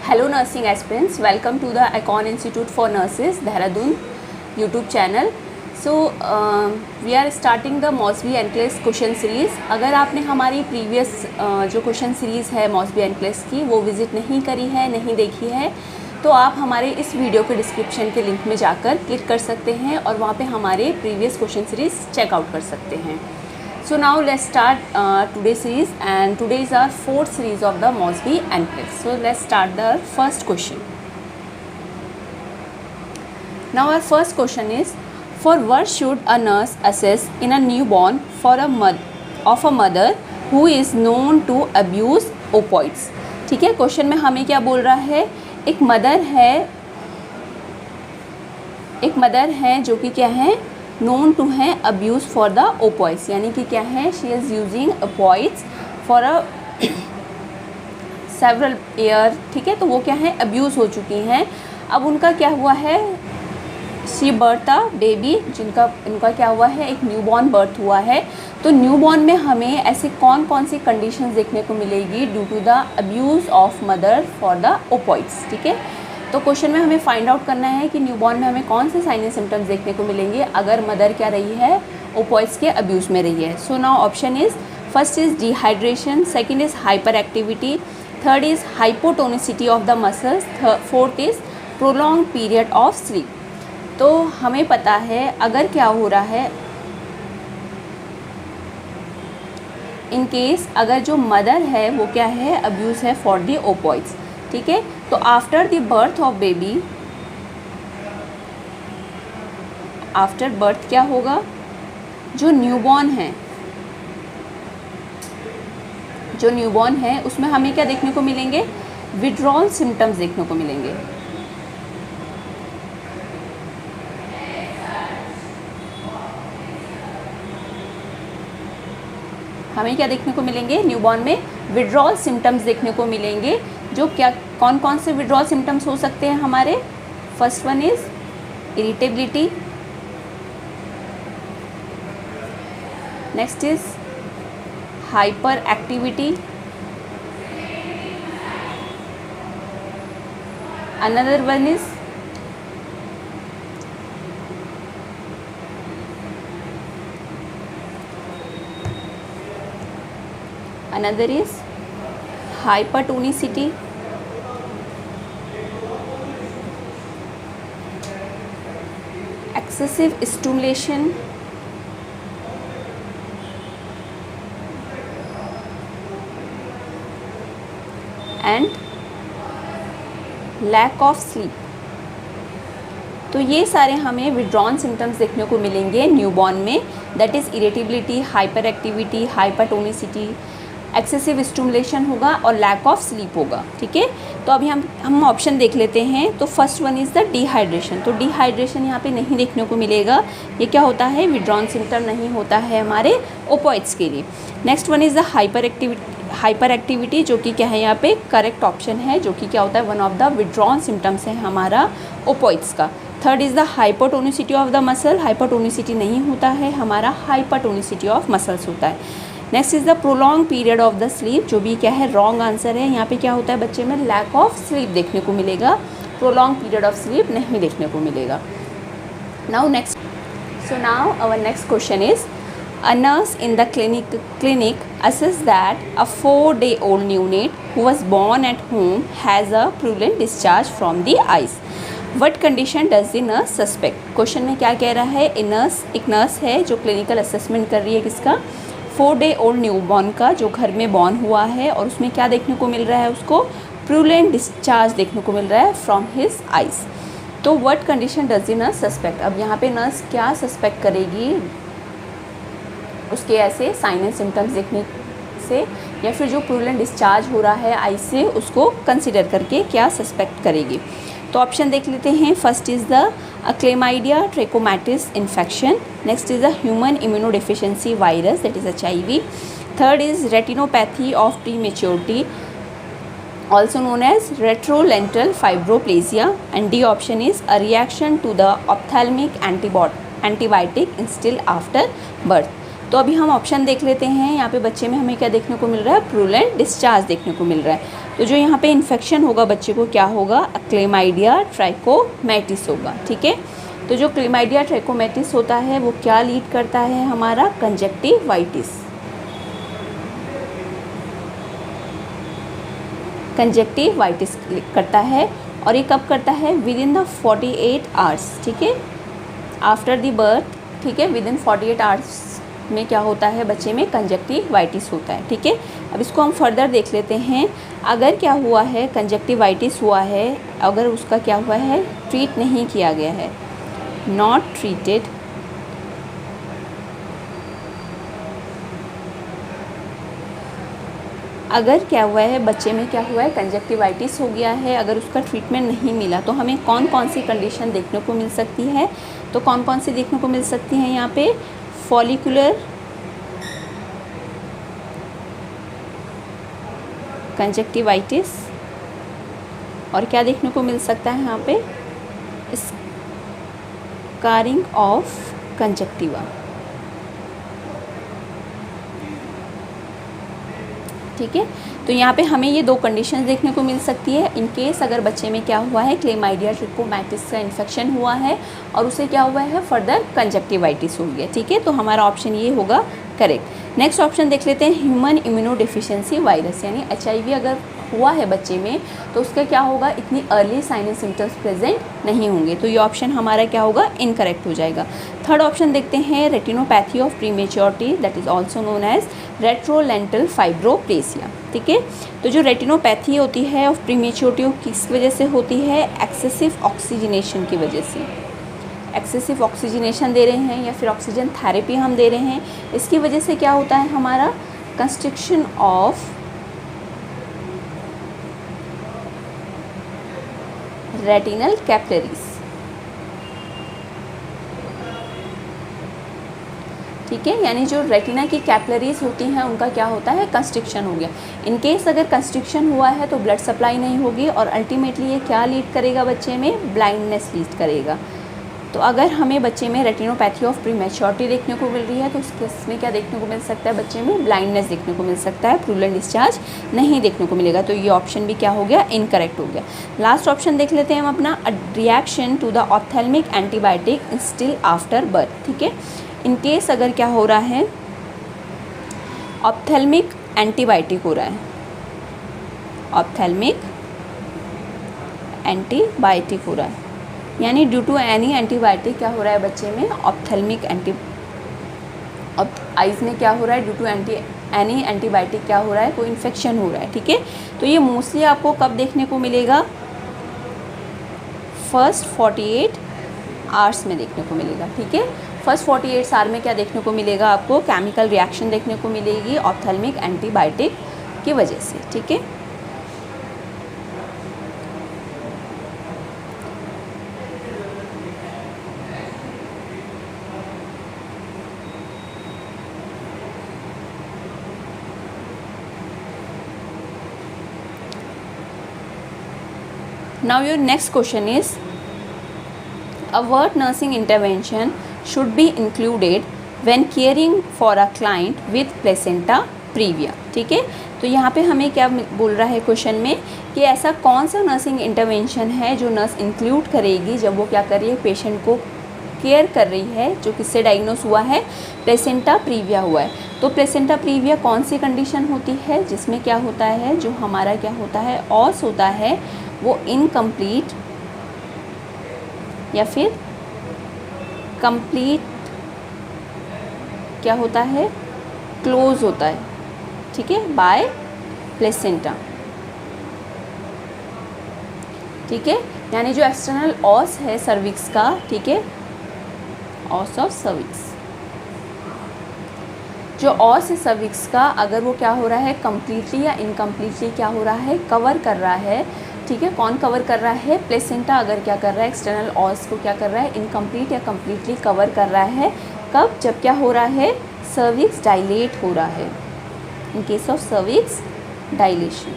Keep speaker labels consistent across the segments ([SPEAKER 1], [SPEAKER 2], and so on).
[SPEAKER 1] Hello nursing aspirants, welcome to the Icon Institute for Nurses, Dehradun YouTube channel. So we are starting the Mosby NCLEX question series. अगर आपने हमारी previous जो question series है मॉस्बी NCLEX की वो visit नहीं करी है, नहीं देखी है, तो आप हमारे इस वीडियो के डिस्क्रिप्शन के लिंक में जाकर क्लिक कर सकते हैं और वहाँ पे हमारे प्रीवियस क्वेश्चन सीरीज़ चेकआउट कर सकते हैं. So now let's start today's series, and today is our fourth series of the Mosby NCLEX. So let's start the first question. Now our first question is, for what should a nurse assess in a newborn for a mother who is known to abuse opioids? ठीक है, question में हमें क्या बोल रहा है, एक mother है जो कि क्या है, नोन टू है अब्यूज़ फॉर द ओपॉइड्स, यानी कि क्या है, she is using opioids for a several year. ठीक है, तो वो क्या है, अब्यूज़ हो चुकी हैं. अब उनका क्या हुआ है, शी बर्थ अ बेबी, इनका क्या हुआ है, एक न्यूबॉर्न बर्थ हुआ है. तो न्यूबॉर्न में हमें ऐसे कौन कौन सी कंडीशंस देखने को मिलेगी due to the abuse of mother for the opioids. ठीक है, तो क्वेश्चन में हमें फाइंड आउट करना है कि न्यूबॉर्न में हमें कौन से साइन एंड सिम्टम्स देखने को मिलेंगे अगर मदर क्या रही है, ओपॉइड्स के अब्यूज़ में रही है. So now option is, first is dehydration, second is hyper activity, third is hypotonicity of the muscles, fourth is prolong period of sleep. तो हमें पता है अगर क्या हो रहा है, इन केस अगर जो मदर है वो क्या है, अब्यूज़ है फॉर द ओपॉइड्स. ठीक है, तो after the birth of baby, after birth क्या होगा, जो न्यूबॉर्न है उसमें हमें क्या देखने को मिलेंगे, विड्रॉल सिम्टम्स देखने को मिलेंगे. हमें क्या देखने को मिलेंगे, न्यूबॉर्न में विड्रॉल सिम्टम्स देखने को मिलेंगे. जो क्या कौन कौन से विड्रॉल सिम्टम्स हो सकते हैं हमारे, first one is irritability, next is hyper activity, another one is hypertonicity, excessive stimulation, and lack of sleep. तो ये सारे हमें विड्रॉन सिम्टम्स देखने को मिलेंगे न्यूबॉर्न में, that is irritability, hyper activity, hypertonicity, excessive stimulation होगा और लैक ऑफ स्लीप होगा. ठीक है, तो अभी हम ऑप्शन देख लेते हैं. तो first one is the dehydration. तो डिहाइड्रेशन यहाँ पे नहीं देखने को मिलेगा, ये क्या होता है, विड्रॉन सिम्टम नहीं होता है हमारे ओपॉइड्स के लिए. Next one is the hyper activity, जो कि क्या है यहाँ पे करेक्ट ऑप्शन है, जो कि क्या होता है, one of the withdrawn symptoms है हमारा ओपॉइड्स का. Third is the hypotonicity of the muscle, hypotonicity नहीं होता है हमारा, हाइपरटोनिसिटी ऑफ मसल्स होता है. Next is the prolong period of the sleep, जो भी क्या है, रॉन्ग आंसर है. यहाँ पे क्या होता है, बच्चे में लैक ऑफ स्लीप देखने को मिलेगा, प्रोलॉन्ग पीरियड ऑफ स्लीप नहीं देखने को मिलेगा. Now next, so now our next question is, a nurse in the clinic assesses that a 4-day-old neonate who was born at home has a purulent discharge from the eyes. What condition does the nurse suspect? Question में क्या कह रहा है, एक nurse है जो clinical assessment कर रही है किसका, 4-day-old न्यूबॉर्न का, जो घर में बॉर्न हुआ है, और उसमें क्या देखने को मिल रहा है, उसको प्रूलेंट डिस्चार्ज देखने को मिल रहा है फ्रॉम हिज आइज़. तो what condition does the nurse suspect. अब यहाँ पे नर्स क्या सस्पेक्ट करेगी, उसके ऐसे साइन एंड सिम्टम्स देखने से, या फिर जो प्रूलेंट डिस्चार्ज हो रहा है आई से, उसको कंसिडर करके क्या सस्पेक्ट करेगी. तो ऑप्शन देख लेते हैं. First is the chlamydia trachomatis infection, next is the human immunodeficiency virus, that is HIV. Third is retinopathy of prematurity, also known as retrolental fibroplasia, and D option is a reaction to the ophthalmic antibiotic instilled after birth. तो अभी हम option देख लेते हैं. यहाँ पे बच्चे में हमें क्या देखने को मिल रहा है, प्रूलेंट डिस्चार्ज देखने को मिल रहा है. तो जो यहाँ पे इन्फेक्शन होगा बच्चे को क्या होगा, क्लेमाइडिया ट्राइकोमैटिस होगा। ठीक है, तो जो क्लेमाइडिया ट्राइकोमैटिस होता है वो क्या लीड करता है, हमारा कंजक्टिवाइटिस, कंजक्टिवाइटिस करता है। और ये कब करता है, विद इन द 48 आवर्स। ठीक है, आफ्टर द बर्थ। ठीक है, विद इन 48 आवर्स में क्या होता है, बच्चे में कंजक्टिवाइटिस होता है। ठीक है, अब इसको हम फर्दर देख लेते हैं। अगर क्या हुआ है, कंजक्टिवाइटिस हुआ है, अगर उसका क्या हुआ है, ट्रीट नहीं किया गया है, नॉट ट्रीटेड, अगर क्या हुआ है, बच्चे में क्या हुआ है, कंजक्टिवाइटिस हो गया है, अगर उसका ट्रीटमेंट नहीं मिला तो हमें कौन कौन सी कंडीशन देखने को मिल सकती है, तो कौन कौन सी देखने को मिल सकती हैं यहाँ पे, फॉलिकुलर कंजक्टिवाइटिस, और क्या देखने को मिल सकता है यहाँ पे, स्कारिंग ऑफ कंजक्टिवा। ठीक है, तो यहाँ पे हमें ये दो कंडीशंस देखने को मिल सकती है। इन केस अगर बच्चे में क्या हुआ है, क्लेमाइडिया ट्राइकोमैटिस का इन्फेक्शन हुआ है और उसे क्या हुआ है, फर्दर कंजक्टिवाइटिस हो गया। ठीक है, तो हमारा ऑप्शन ये होगा करेक्ट। नेक्स्ट ऑप्शन देख लेते हैं, ह्यूमन इम्यूनोडेफिशिएंसी वायरस, यानी HIV अगर हुआ है बच्चे में तो उसका क्या होगा, इतनी early sign and symptoms present नहीं होंगे, तो ये ऑप्शन हमारा क्या होगा, इनकरेक्ट हो जाएगा। थर्ड ऑप्शन देखते हैं, retinopathy of prematurity, that is also known as retrolental fibroplasia. ठीक है, तो जो रेटिनोपैथी होती है ऑफ प्रीमेच्योरिटी किस वजह से होती है, एक्सेसिव ऑक्सीजनेशन की वजह से, एक्सेसिव ऑक्सीजनेशन दे रहे हैं या फिर ऑक्सीजन थेरेपी हम दे रहे हैं, इसकी वजह से क्या होता है, हमारा कंस्ट्रिक्शन ऑफ रेटिनल कैपिलरीज। ठीक है, यानी जो रेटिना की कैपिलरीज होती हैं उनका क्या होता है, कंस्ट्रिक्शन हो गया। इन केस अगर कंस्ट्रिक्शन हुआ है तो ब्लड सप्लाई नहीं होगी और अल्टीमेटली ये क्या लीड करेगा, बच्चे में ब्लाइंडनेस लीड करेगा। तो अगर हमें बच्चे में रेटिनोपैथी ऑफ प्रीमेच्योरिटी देखने को मिल रही है तो उस केस में क्या देखने को मिल सकता है, बच्चे में ब्लाइंडनेस देखने को मिल सकता है, प्रूलेंट डिस्चार्ज नहीं देखने को मिलेगा। तो ये ऑप्शन भी क्या हो गया, इनकरेक्ट हो गया। लास्ट ऑप्शन देख लेते हैं हम अपना, reaction to the ophthalmic antibiotic still after birth. ठीक है, इन केस अगर क्या हो रहा है, ऑप्थेल्मिक एंटीबायोटिक हो रहा है, ऑप्थेल्मिक एंटीबायोटिक हो रहा है, यानी ड्यू टू एनी एंटीबायोटिक क्या हो रहा है बच्चे में, ऑप्थेल्मिक आइज़ में क्या हो रहा है, ड्यू टू एनी एंटीबायोटिक क्या हो रहा है, कोई इन्फेक्शन हो रहा है। ठीक है, तो ये मोस्टली आपको कब देखने को मिलेगा, फर्स्ट 48 आवर्स में देखने को मिलेगा। ठीक है, फर्स्ट 48 आवर में क्या देखने को मिलेगा, आपको केमिकल रिएक्शन देखने को मिलेगी ऑप्थेल्मिक एंटीबायोटिक की वजह से। ठीक है, now your next question is, a what nursing intervention should be included when caring for a client with placenta previa। ठीक है, तो यहाँ पे हमें क्या बोल रहा है क्वेश्चन में कि ऐसा कौन सा नर्सिंग इंटरवेंशन है जो नर्स इंक्लूड करेगी जब वो क्या कर रही है, पेशेंट को केयर कर रही है जो किससे डायग्नोस हुआ है, प्लेसेंटा प्रीविया हुआ है। तो प्लेसेंटा प्रीविया कौन सी कंडीशन होती है जिसमें क्या होता है, जो हमारा क्या होता है, ऑस होता है वो इनकम्प्लीट या फिर कंप्लीट क्या होता है, क्लोज होता है। ठीक है, बाय प्लेसेंटा। ठीक है, यानी जो एक्सटर्नल ऑस है सर्विक्स का, ठीक है, ऑस ऑफ सर्विक्स, जो ऑस है सर्विक्स का, अगर वो क्या हो रहा है, कंप्लीटली या इनकम्प्लीटली क्या हो रहा है, कवर कर रहा है। ठीक है, कौन कवर कर रहा है, प्लेसेंटा अगर क्या कर रहा है, एक्सटर्नल ऑस को क्या कर रहा है, इनकम्प्लीट या कम्प्लीटली कवर कर रहा है। कब, जब क्या हो रहा है, सर्विक्स डायलेट हो रहा है, in case of cervix dilation,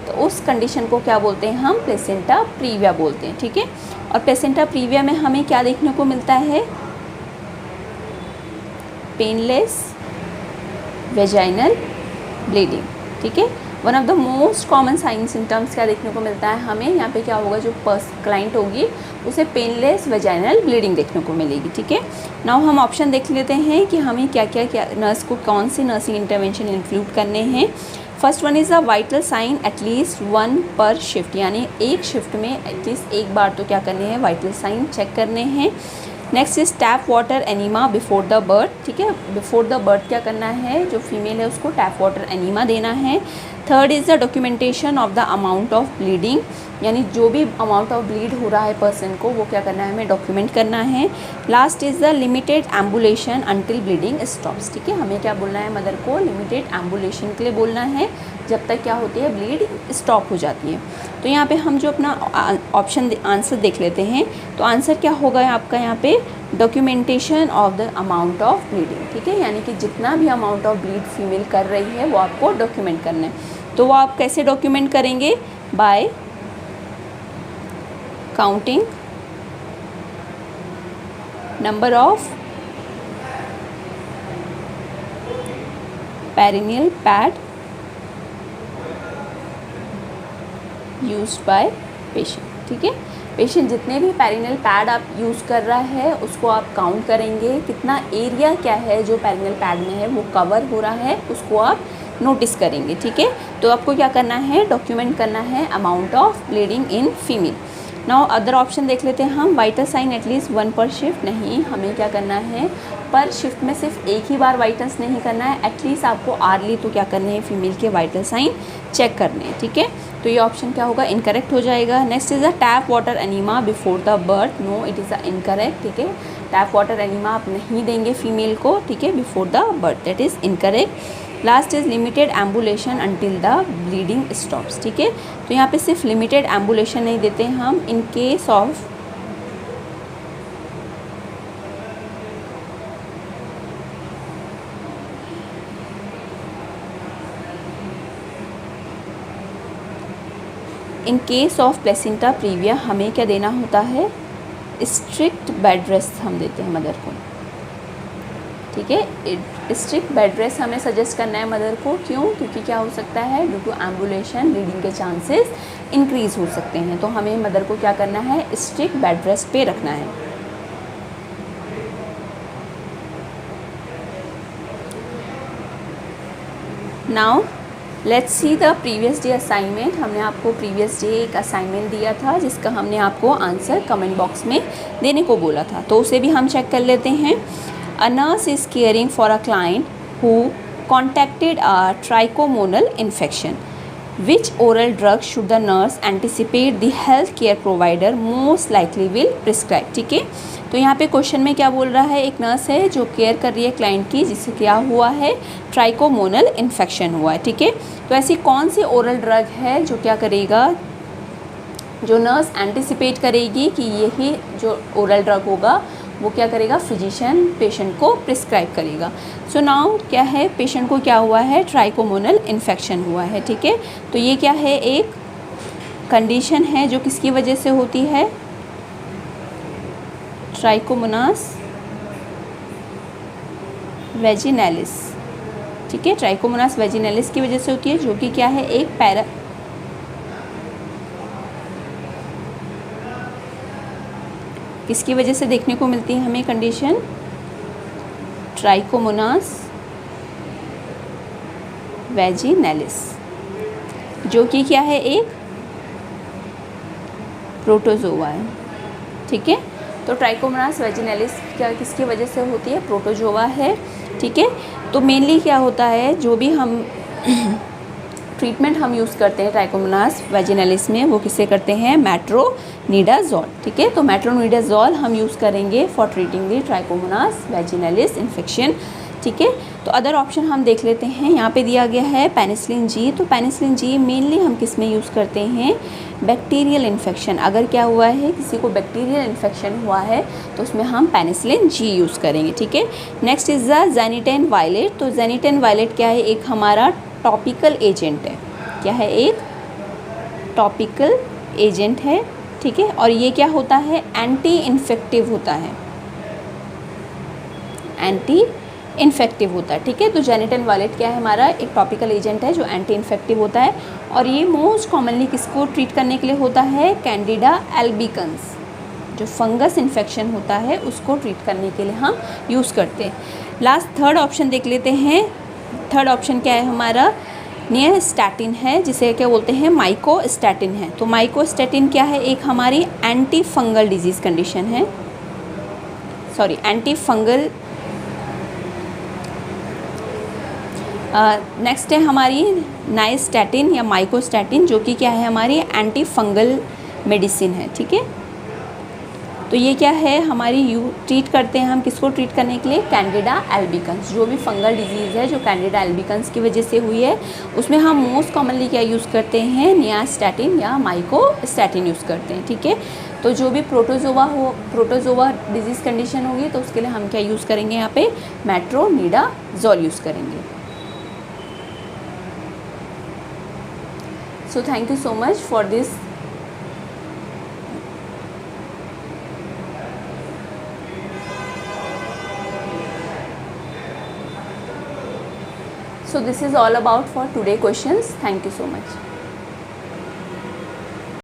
[SPEAKER 1] तो उस कंडीशन को क्या बोलते हैं हम, प्लेसेंटा प्रीविया बोलते हैं। ठीक है, और प्लेसेंटा प्रीविया में हमें क्या देखने को मिलता है, पेनलेस वेजाइनल ब्लीडिंग। ठीक है, one of the most common sign symptoms क्या देखने को मिलता है हमें, यहाँ पे क्या होगा, जो क्लाइंट होगी उसे पेनलेस वेजाइनल ब्लीडिंग देखने को मिलेगी, ठीक है। नाउ हम ऑप्शन देख लेते हैं कि हमें क्या नर्स को कौन से नर्सिंग इंटरवेंशन इंक्लूड करने हैं। First one is a vital sign at least 1 पर शिफ्ट, यानी एक शिफ्ट में एटलीस्ट एक बार तो क्या करने हैं, वाइटल साइन चेक करने हैं। Next is tap water enema before the birth, ठीक है, बिफोर द बर्थ क्या करना है, जो फीमेल है उसको टैप वाटर एनीमा देना है। Third is the documentation of the amount of bleeding, यानी जो भी अमाउंट ऑफ ब्लीड हो रहा है पर्सन को वो क्या करना है, हमें डॉक्यूमेंट करना है। Last is the limited ambulation until bleeding stops, ठीक है, हमें क्या बोलना है, मदर को लिमिटेड एम्बुलेशन के लिए बोलना है जब तक क्या होती है, ब्लीड स्टॉप हो जाती है। तो यहाँ पे हम जो अपना ऑप्शन आंसर देख लेते हैं, तो आंसर क्या होगा आपका यहाँ पे, documentation of the amount of bleeding, ठीक है, यानी कि जितना भी अमाउंट ऑफ ब्लीड फीमेल कर रही है वो आपको डॉक्यूमेंट करना है। तो वो आप कैसे डॉक्यूमेंट करेंगे, by counting number of perineal pad used by patient, ठीक है। पेशेंट जितने भी पेरिनियल पैड आप यूज़ कर रहा है उसको आप काउंट करेंगे, कितना एरिया क्या है जो पेरिनियल पैड में है वो कवर हो रहा है उसको आप नोटिस करेंगे, ठीक है। तो आपको क्या करना है, डॉक्यूमेंट करना है amount of bleeding in female. Now other option देख लेते हैं हम, वाइटल साइन एटलीस्ट 1 पर शिफ्ट, नहीं, हमें क्या करना है, पर शिफ्ट में सिर्फ एक ही बार वाइटल्स नहीं करना है, एटलीस्ट आपको आर्ली तो क्या करने हैं, फीमेल के वाइटल साइन चेक करने हैं, ठीक है। तो ये ऑप्शन क्या होगा, इनकरेक्ट हो जाएगा। Next is a tap water enema before the birth, no it is a incorrect, ठीक है, टैप वाटर एनीमा आप नहीं देंगे फीमेल को, ठीक है, before the birth, that is incorrect. Last is limited ambulation until the bleeding stops, ठीक है। तो यहाँ पे सिर्फ लिमिटेड एम्बुलेशन नहीं देते हम, in case of placenta previa हमें क्या देना होता है, स्ट्रिक्ट बेड रेस्ट हम देते हैं मदर को, ठीक है। स्ट्रिक्ट बेड रेस्ट हमें सजेस्ट करना है मदर को, क्यों, क्योंकि क्या हो सकता है, ड्यू टू एम्बुलेशन ब्लीडिंग के चांसेस इंक्रीज़ हो सकते हैं। तो हमें मदर को क्या करना है, स्ट्रिक्ट बेड रेस्ट पे रखना है। Now let's see the previous day assignment. हमने आपको प्रीवियस डे एक असाइनमेंट दिया था जिसका हमने आपको आंसर कमेंट बॉक्स में देने को बोला था, तो उसे भी हम चेक कर लेते हैं। A nurse is caring for a client who contacted a trichomonal infection, which oral drug should the nurse anticipate the health care provider most likely will prescribe, ठीक है। तो यहाँ पे क्वेश्चन में क्या बोल रहा है, एक नर्स है जो केयर कर रही है क्लाइंट की जिससे क्या हुआ है, ट्राइकोमोनल इन्फेक्शन हुआ है, ठीक है। तो ऐसी कौन सी ओरल ड्रग है जो क्या करेगा, जो नर्स एंटिसिपेट करेगी कि यही जो ओरल ड्रग होगा वो क्या करेगा, फिजिशियन पेशेंट को प्रिस्क्राइब करेगा। सो नाउ क्या है, पेशेंट को क्या हुआ है, ट्राइकोमोनल इन्फेक्शन हुआ है, ठीक है। तो ये क्या है, एक कंडीशन है जो किसकी वजह से होती है, ट्राइकोमोनास वेजिनैलिस, ठीक है, ट्राइकोमोनास वेजिनैलिस की वजह से होती है, जो कि क्या है, एक किसकी वजह से देखने को मिलती है हमें कंडीशन, ट्राइकोमोनास वेजिनैलिस, जो कि क्या है, एक प्रोटोजोआ है, ठीक है। तो ट्राइकोमोनास वेजिनैलिस क्या किसकी वजह से होती है, प्रोटोजोआ है, ठीक है। तो मेनली क्या होता है, जो भी हम ट्रीटमेंट हम यूज़ करते हैं ट्राइकोमोनास वेजिनैलिस में, वो किससे करते हैं, मेट्रोनिडाज़ोल, ठीक है। तो मेट्रोनिडाज़ोल हम यूज़ करेंगे for treating the trichomonas vaginalis infection, ठीक है। तो अदर ऑप्शन हम देख लेते हैं, यहाँ पे दिया गया है पेनिसिलिन जी। तो पेनिसिलिन जी मेनली हम किस में यूज़ करते हैं, बैक्टीरियल इन्फेक्शन, अगर क्या हुआ है, किसी को बैक्टीरियल इन्फेक्शन हुआ है तो उसमें हम पेनिसिलिन जी यूज़ करेंगे, ठीक है। Next is the gentian violet. तो ज़ैनिटेन वायलेट क्या है, एक हमारा टॉपिकल एजेंट है, क्या है, एक टॉपिकल एजेंट है, ठीक है। और ये क्या होता है, एंटी इन्फेक्टिव होता है, एंटी इन्फेक्टिव होता है, ठीक है। तो जेनिटल वॉलेट क्या है हमारा, एक टॉपिकल एजेंट है जो एंटी इन्फेक्टिव होता है, और ये मोस्ट कॉमनली किसको ट्रीट करने के लिए होता है, कैंडिडा एल्बिकन्स, जो फंगस इन्फेक्शन होता है उसको ट्रीट करने के लिए हम यूज़ करते हैं। लास्ट थर्ड ऑप्शन देख लेते हैं। थर्ड ऑप्शन क्या है हमारा, नियास्टैटिन है, जिसे क्या बोलते हैं, माइकोस्टैटिन है। तो माइकोस्टैटिन क्या है, एक हमारी एंटी फंगल डिजीज़ कंडीशन है, सॉरी एंटी फंगल। नेक्स्ट है हमारी नाइस्टैटिन या माइकोस्टैटिन, जो कि क्या है हमारी एंटी फंगल मेडिसिन है, ठीक है। तो ये क्या है हमारी ट्रीट करते हैं हम किसको ट्रीट करने के लिए, कैंडिडा एल्बिकन्स, जो भी फंगल डिजीज़ है जो कैंडिडा एल्बिकन्स की वजह से हुई है, उसमें हम मोस्ट कॉमनली क्या यूज़ करते हैं, नियास्टैटिन या माइकोस्टैटिन यूज़ करते हैं, ठीक है। तो जो भी प्रोटोजोआ डिजीज़ कंडीशन होगी तो उसके लिए हम क्या यूज़ करेंगे, यहाँ पे मेट्रोनिडाज़ोल यूज़ करेंगे। So thank you so much for this. So this is all about for today questions. Thank you so much.